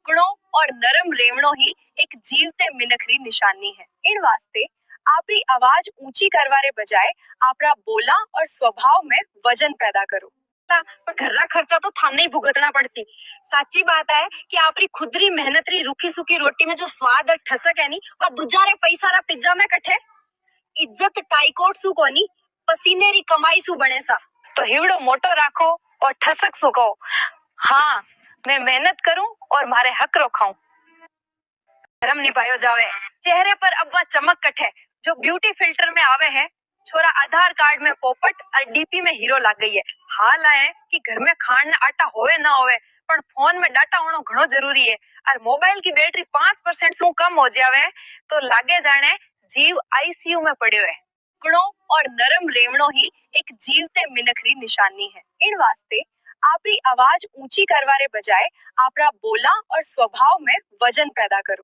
गुणों और नरम रेवणो ही एक जीवते मिनखरी निशानी है। इन वास्ते आपरी आवाज ऊंची करवारे बजाय आपरा बोला और स्वभाव में वजन पैदा करो। पर घरना खर्चा तो थाने ही भुगतना पड़सी। साची बात है कि आपरी खुदरी मेहनतरी रूखी सूखी रोटी में जो स्वाद और ठसक है नी वो दूजा रे पैसा रा पिज्जा में कठे। इज्जत टाइकोट सु कोनी पसीने री कमाई सु बने सा। तो हिवड़ो मोटो राखो और ठसक सु कहो, हाँ मैं मेहनत करूं और मारे हक रो खाऊं। धर्म निभायो जावे। चेहरे पर अब वह चमक कठे जो ब्यूटी फिल्टर में आवे है। छोरा आधार कार्ड में पोपट और डीपी में हीरो लाग गई है। हाल है कि घर में खाण ने आटा होवे ना होवे पण फोन में डाटा होना घणो जरूरी है। और मोबाइल की बैटरी 5% सु कम हो जावे तो लागे जाने जीव आईसीयू में पड़ियो है। गुणों और नरम रेवणो ही एक जीवते मिनखरी निशानी है। इन वास्ते आपरी आवाज ऊंची करवारे बजाय आपरा बोला और स्वभाव में वजन पैदा करो।